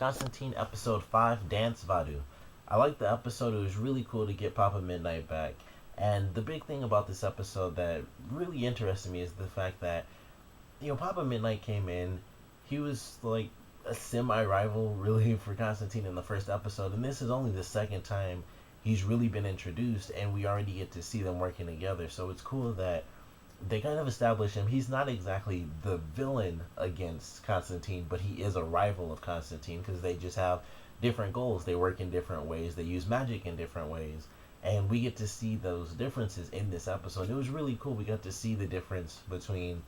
Constantine episode 5, Danse Vaudou. I liked the episode. It was really cool to get Papa Midnight back. And the big thing about this episode that really interested me is the fact that, Papa Midnight came in. He was like a semi rival, really, for Constantine in the first episode. And this is only the second time he's really been introduced, and we already get to see them working together. So it's cool that they kind of establish him. He's not exactly the villain against Constantine, but he is a rival of Constantine because they just have different goals. They work in different ways. They use magic in different ways. And we get to see those differences in this episode. It was really cool. We got to see the difference between,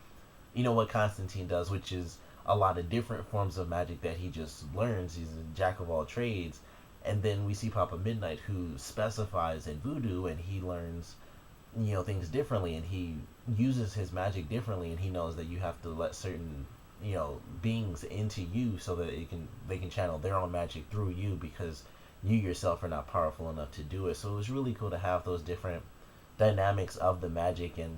what Constantine does, which is a lot of different forms of magic that he just learns. He's a jack of all trades. And then we see Papa Midnight, who specifies in voodoo, and he learns things differently, and he uses his magic differently, and he knows that you have to let certain beings into you so that they can channel their own magic through you, because you yourself are not powerful enough to do it. So it was really cool to have those different dynamics of the magic, and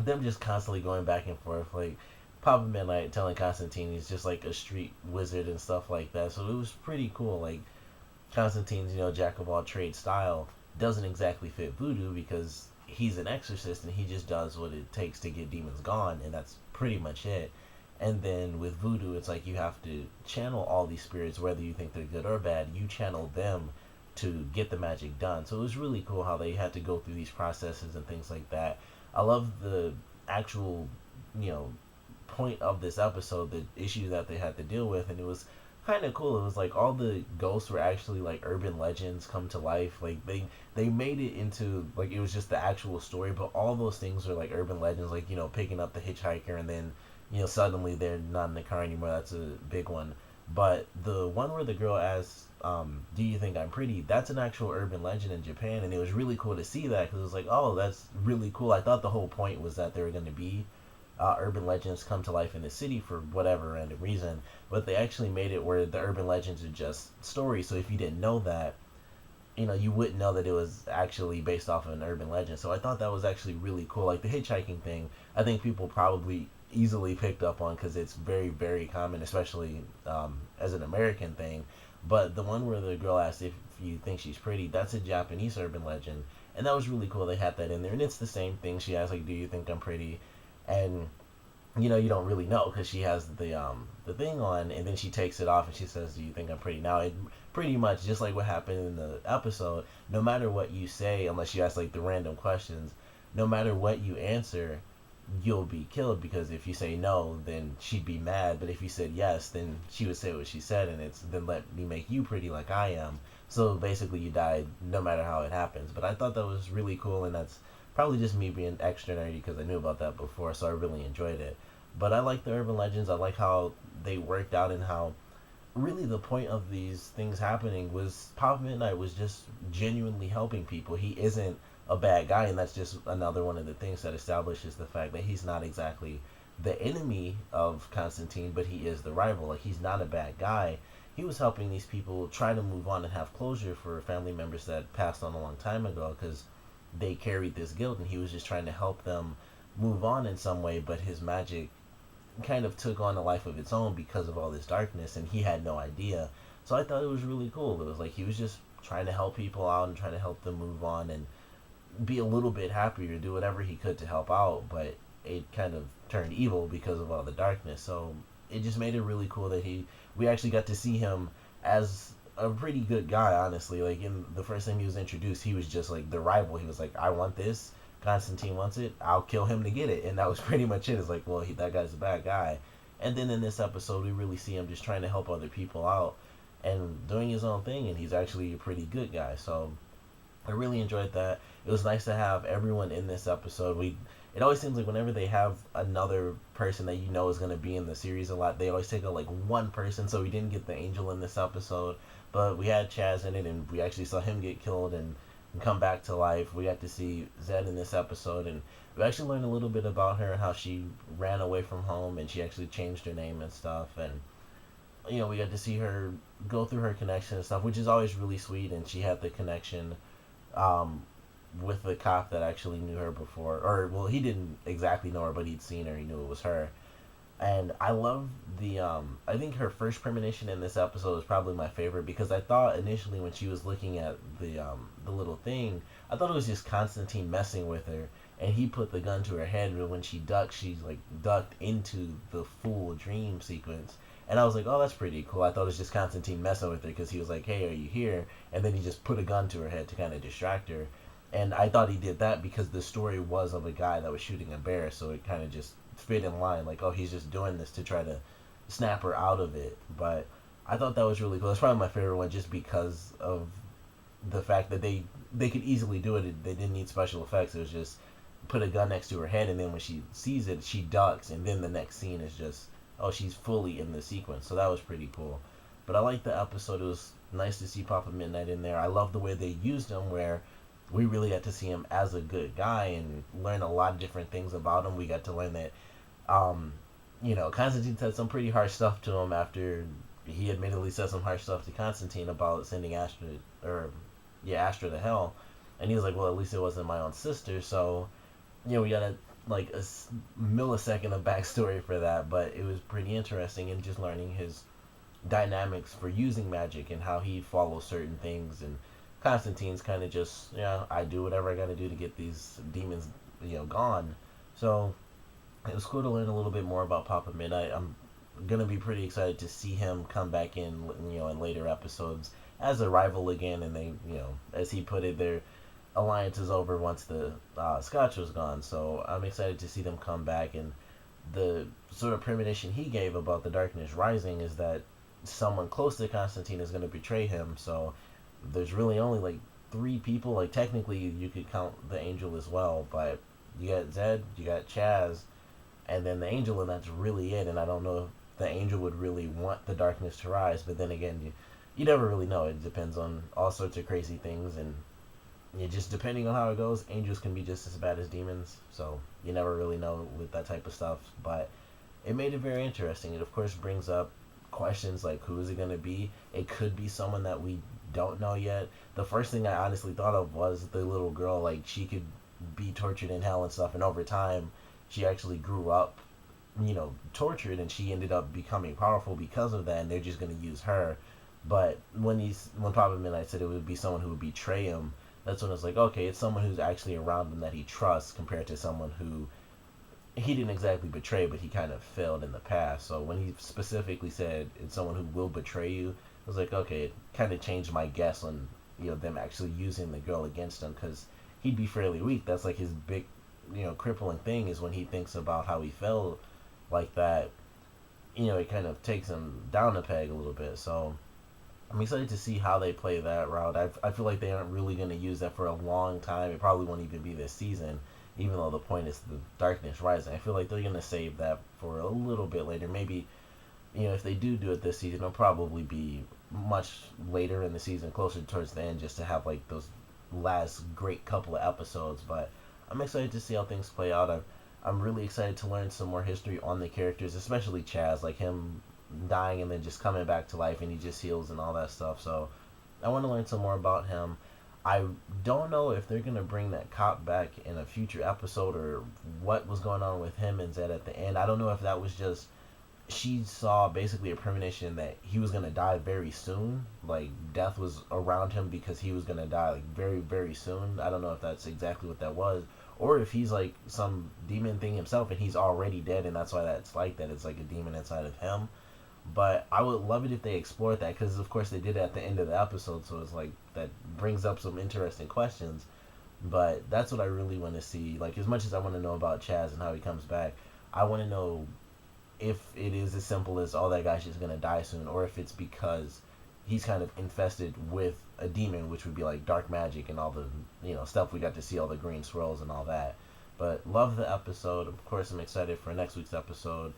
them just constantly going back and forth, like Papa Midnight telling Constantine he's just like a street wizard and stuff like that. So it was pretty cool. Like Constantine's jack of all trades style doesn't exactly fit voodoo, because he's an exorcist and he just does what it takes to get demons gone, and that's pretty much it. And then with voodoo, it's like you have to channel all these spirits, whether you think they're good or bad. You channel them to get the magic done. So it was really cool how they had to go through these processes and things like that. I love the actual point of this episode, the issue that they had to deal with, and it was kind of cool. It was like all the ghosts were actually like urban legends come to life. Like they made it into like it was just the actual story, but all those things are like urban legends, like picking up the hitchhiker, and then suddenly they're not in the car anymore. That's a big one. But the one where the girl asks, do you think I'm pretty, that's an actual urban legend in Japan, and it was really cool to see that, because it was like, oh, that's really cool. I thought the whole point was that there were going to be urban legends come to life in the city for whatever random reason, but they actually made it where the urban legends are just stories. So if you didn't know that, you wouldn't know that it was actually based off of an urban legend. So I thought that was actually really cool. Like the hitchhiking thing, I think people probably easily picked up on, because it's very, very common, especially as an American thing. But the one where the girl asked if you think she's pretty, that's a Japanese urban legend, and that was really cool. They had that in there, and it's the same thing. She asked like, "Do you think I'm pretty?" And you don't really know, because she has the thing on, and then she takes it off and she says, "Do you think I'm pretty?" Now it pretty much just like what happened in the episode. No matter what you say, unless you ask like the random questions, no matter what you answer, you'll be killed, because if you say no, then she'd be mad, but if you said yes, then she would say what she said, and it's, then let me make you pretty like I am. So basically you died no matter how it happens. But I thought that was really cool, and that's probably just me being extra nerdy because I knew about that before, so I really enjoyed it. But I like the urban legends. I like how they worked out, and how really the point of these things happening was Papa Midnight was just genuinely helping people. He isn't a bad guy, and that's just another one of the things that establishes the fact that he's not exactly the enemy of Constantine, but he is the rival. Like, he's not a bad guy. He was helping these people try to move on and have closure for family members that passed on a long time ago, because they carried this guilt, and he was just trying to help them move on in some way. But his magic kind of took on a life of its own because of all this darkness, and he had no idea. So I thought it was really cool. It was like he was just trying to help people out and trying to help them move on and be a little bit happier, do whatever he could to help out, but it kind of turned evil because of all the darkness. So it just made it really cool that we actually got to see him as a pretty good guy, honestly. Like in the first time he was introduced, he was just like the rival. He was like, I want this, Constantine wants it, I'll kill him to get it. And that was pretty much it. It's like, well, that guy's a bad guy. And then in this episode, we really see him just trying to help other people out and doing his own thing, and he's actually a pretty good guy. So I really enjoyed that. It was nice to have everyone in this episode. It always seems like whenever they have another person that is going to be in the series a lot, they always take out like one person. So we didn't get the angel in this episode, but we had Chaz in it, and we actually saw him get killed and come back to life. We got to see Zed in this episode, and we actually learned a little bit about her and how she ran away from home, and she actually changed her name and stuff. And we got to see her go through her connection and stuff, which is always really sweet. And she had the connection um, with the cop that actually knew her before, or well, he didn't exactly know her, but he'd seen her. He knew it was her. And I love the I think her first premonition in this episode is probably my favorite because I thought initially when she was looking at the little thing, I thought it was just Constantine messing with her, and he put the gun to her head, but when she ducked, she's like ducked into the full dream sequence. And I was like, oh, that's pretty cool. I thought it was just Constantine messing with her because he was like, hey, are you here? And then he just put a gun to her head to kind of distract her. And I thought he did that because the story was of a guy that was shooting a bear, so it kind of just fit in line. Like, oh, he's just doing this to try to snap her out of it. But I thought that was really cool. It's probably my favorite one just because of the fact that they could easily do it. They didn't need special effects. It was just put a gun next to her head, and then when she sees it, she ducks, and then the next scene is just, oh, she's fully in the sequence. So that was pretty cool. But I liked the episode. It was nice to see Papa Midnight in there. I love the way they used him, where we really got to see him as a good guy and learn a lot of different things about him. We got to learn that, um, Constantine said some pretty harsh stuff to him after he admittedly said some harsh stuff to Constantine about sending Astra to hell, and he was like, well, at least it wasn't my own sister. So, we got a millisecond of backstory for that, but it was pretty interesting and just learning his dynamics for using magic and how he follows certain things. And Constantine's kind of just, I do whatever I got to do to get these demons, gone. So it was cool to learn a little bit more about Papa Midnight. I'm gonna be pretty excited to see him come back in later episodes as a rival again. And they, as he put it, their alliance is over once the Scotch was gone. So I'm excited to see them come back. And the sort of premonition he gave about the darkness rising is that someone close to Constantine is going to betray him. So there's really only like three people. Like technically, you could count the angel as well, but you got Zed, you got Chaz, and then the angel, and that's really it. And I don't know if the angel would really want the darkness to rise, but then again, you never really know. It depends on all sorts of crazy things, and just depending on how it goes, angels can be just as bad as demons. So you never really know with that type of stuff. But it made it very interesting. It of course brings up questions like, who is it going to be? It could be someone that we don't know yet. The first thing I honestly thought of was the little girl. Like, she could be tortured in hell and stuff, and over time she actually grew up tortured, and she ended up becoming powerful because of that, and they're just going to use her. But when Papa Midnight said it would be someone who would betray him, that's when it's like, okay, it's someone who's actually around him that he trusts, compared to someone who he didn't exactly betray, but he kind of failed in the past. So when he specifically said it's someone who will betray you, I was like, okay, it kind of changed my guess on them actually using the girl against him, because he'd be fairly weak. That's like his big crippling thing, is when he thinks about how he felt like that, it kind of takes him down a peg a little bit. So I'm excited to see how they play that route. I feel like they aren't really going to use that for a long time. It probably won't even be this season, even though the point is the darkness rising. I feel like they're going to save that for a little bit later. Maybe, if they do it this season, it'll probably be much later in the season, closer towards the end, just to have like those last great couple of episodes. But I'm excited to see how things play out. I'm really excited to learn some more history on the characters, especially Chaz, like him dying and then just coming back to life, and he just heals and all that stuff. So I want to learn some more about him. I don't know if they're gonna bring that cop back in a future episode, or what was going on with him and Zed at the end. I don't know if that was just, she saw basically a premonition that he was gonna die very soon, like death was around him because he was gonna die like very, very soon. I don't know if that's exactly what that was, or if he's like some demon thing himself and he's already dead, and that's why that's like that. It's like a demon inside of him. But I would love it if they explored that, because of course they did it at the end of the episode, so it's like that brings up some interesting questions. But that's what I really want to see. Like, as much as I want to know about Chaz and how he comes back, I want to know if it is as simple as, oh, that guy's just gonna die soon, or if it's because he's kind of infested with a demon, which would be like dark magic and all the stuff we got to see, all the green swirls and all that. But love the episode. Of course, I'm excited for next week's episode.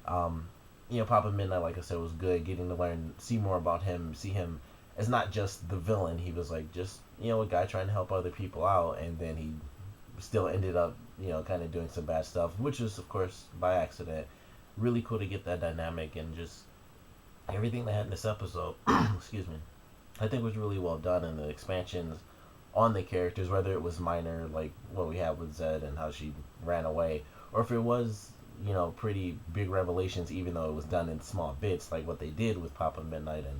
Papa Midnight, like I said, was good. Getting to see more about him, see him as not just the villain. He was like just, a guy trying to help other people out, and then he still ended up, kind of doing some bad stuff, which was, of course, by accident. Really cool to get that dynamic, and just everything they had in this episode, excuse me, I think was really well done, and the expansions on the characters, whether it was minor, like what we had with Zed and how she ran away, or if it was pretty big revelations, even though it was done in small bits, like what they did with Papa Midnight and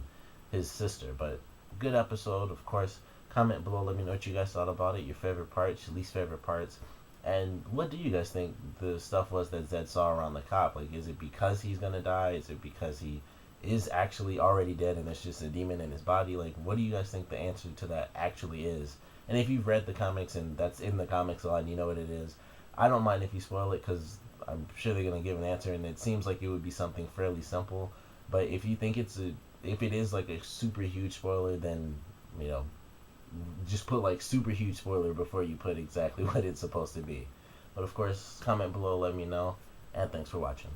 his sister. But good episode, of course. Comment below, let me know what you guys thought about it, your favorite parts, your least favorite parts, and what do you guys think the stuff was that Zed saw around the cop? Like, is it because he's gonna die? Is it because he is actually already dead and there's just a demon in his body? Like, what do you guys think the answer to that actually is? And if you've read the comics and that's in the comics a lot and you know what it is, I don't mind if you spoil it, because I'm sure they're gonna give an answer, and it seems like it would be something fairly simple. But if you think if it is like a super huge spoiler, then you know, just put like super huge spoiler before you put exactly what it's supposed to be. But of course, comment below, let me know, and thanks for watching.